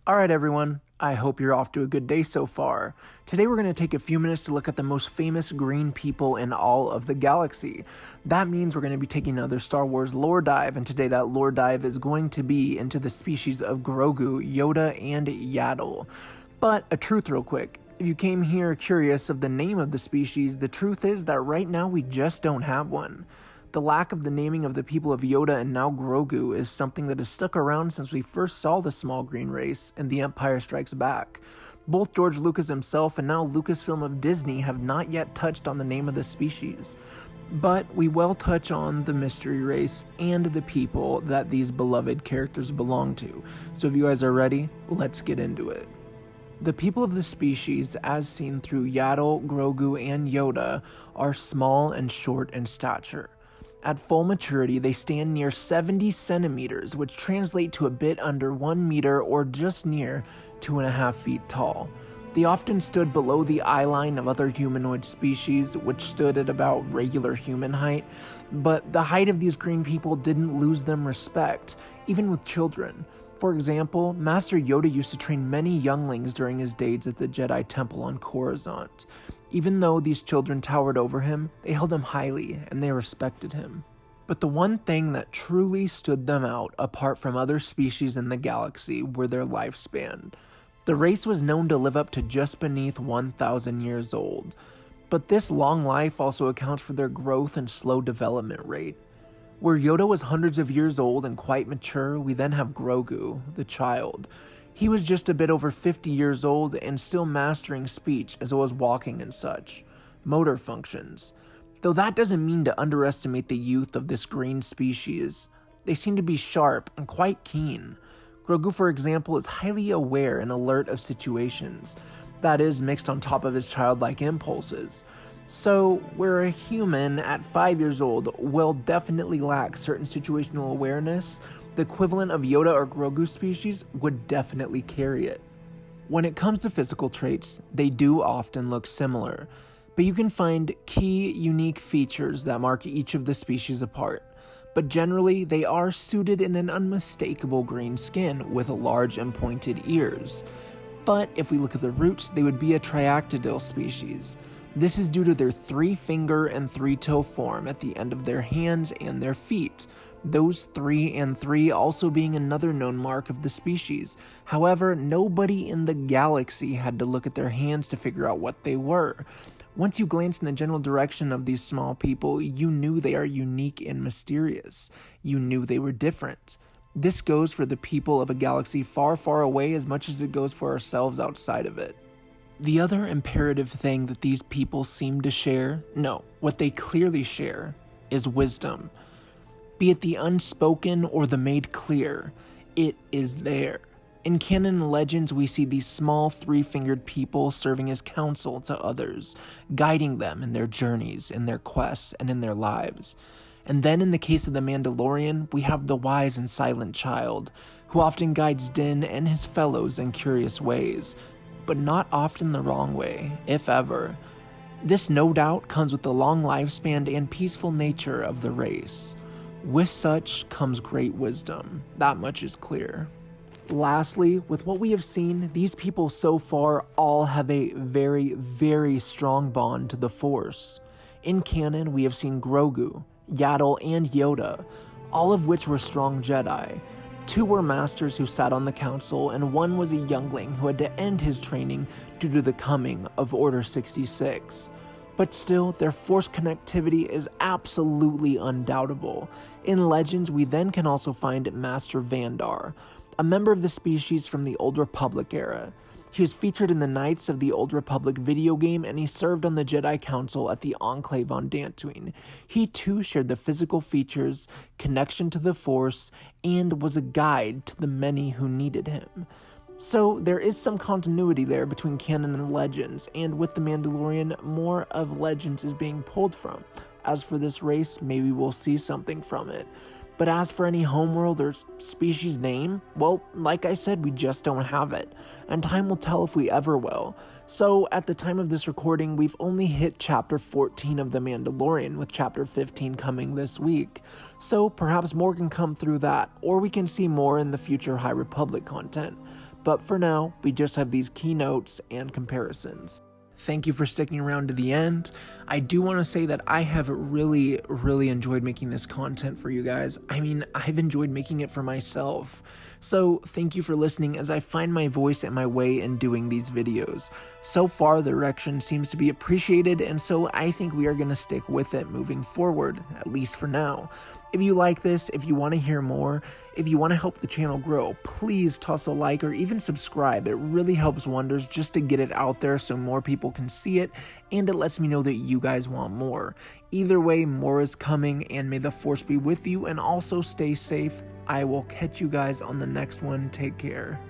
Alright everyone, I hope you're off to a good day so far. Today we're going to take a few minutes to look at the most famous green people in all of the galaxy. That means we're going to be taking another Star Wars lore dive, and today that lore dive is going to be into the species of Grogu, Yoda, and Yaddle. But a truth real quick. If you came here curious of the name of the species, the truth is that right now we just don't have one. The lack of the naming of the people of Yoda and now Grogu is something that has stuck around since we first saw the small green race in The Empire Strikes Back. Both George Lucas himself and now Lucasfilm of Disney have not yet touched on the name of the species. But we will touch on the mystery race and the people that these beloved characters belong to. So if you guys are ready, let's get into it. The people of the species, as seen through Yaddle, Grogu, and Yoda, are small and short in stature. At full maturity, they stand near 70 centimeters, which translate to a bit under 1 meter or just near 2.5 feet tall. They often stood below the eye line of other humanoid species, which stood at about regular human height, but the height of these green people didn't lose them respect, even with children. For example, Master Yoda used to train many younglings during his days at the Jedi Temple on Coruscant. Even though these children towered over him, they held him highly and they respected him. But the one thing that truly stood them out apart from other species in the galaxy were their lifespan. The race was known to live up to just beneath 1,000 years old, but this long life also accounts for their growth and slow development rate. Where Yoda was hundreds of years old and quite mature, we then have Grogu, the child. He was just a bit over 50 years old and still mastering speech as well as walking and such. Motor functions. Though that doesn't mean to underestimate the youth of this green species. They seem to be sharp and quite keen. Grogu, for example, is highly aware and alert of situations. That is mixed on top of his childlike impulses. So, where a human at 5 years old will definitely lack certain situational awareness, the equivalent of Yoda or Grogu species would definitely carry it. When it comes to physical traits, they do often look similar, but you can find key, unique features that mark each of the species apart. But generally, they are suited in an unmistakable green skin with large and pointed ears. But if we look at the roots, they would be a triactidal species. This is due to their 3-finger and 3-toe form at the end of their hands and their feet, those 3 and 3 also being another known mark of the species. However, nobody in the galaxy had to look at their hands to figure out what they were. Once you glance in the general direction of these small people, you knew they are unique and mysterious. You knew they were different. This goes for the people of a galaxy far, far away as much as it goes for ourselves outside of it. The other imperative thing that these people seem to share, no, what they clearly share, is wisdom. Be it the unspoken or the made clear, it is there. In canon and legends, we see these small 3-fingered people serving as counsel to others, guiding them in their journeys, in their quests, and in their lives. And then in the case of the Mandalorian, we have the wise and silent child, who often guides Din and his fellows in curious ways, but not often the wrong way, if ever. This no doubt comes with the long lifespan and peaceful nature of the race. With such comes great wisdom, that much is clear. Lastly, with what we have seen, these people so far all have a very, very strong bond to the Force. In canon, we have seen Grogu, Yaddle, and Yoda, all of which were strong Jedi. 2 were masters who sat on the council, and 1 was a youngling who had to end his training due to the coming of Order 66. But still, their Force connectivity is absolutely undoubtable. In Legends, we then can also find Master Vandar, a member of the species from the Old Republic era. He was featured in the Knights of the Old Republic video game, and he served on the Jedi Council at the Enclave on Dantooine. He too shared the physical features, connection to the Force, and was a guide to the many who needed him. So there is some continuity there between canon and legends, and with The Mandalorian, more of legends is being pulled from. As for this race, maybe we'll see something from it. But as for any homeworld or species name, well, like I said, we just don't have it, and time will tell if we ever will. So at the time of this recording, we've only hit chapter 14 of The Mandalorian, with chapter 15 coming this week. So perhaps more can come through that, or we can see more in the future High Republic content. but for now, we just have these keynotes and comparisons. Thank you for sticking around to the end. I do want to say that I have really enjoyed making this content for you guys. I mean, I've enjoyed making it for myself. So thank you for listening as I find my voice and my way in doing these videos. So far, the direction seems to be appreciated, and so I think we are going to stick with it moving forward, at least for now. If you like this, if you want to hear more, if you want to help the channel grow, please toss a like or even subscribe. It really helps wonders just to get it out there so more people can see it, and it lets me know that you guys want more. Either way, more is coming, and may the force be with you, and also stay safe. I will catch you guys on the next one. Take care.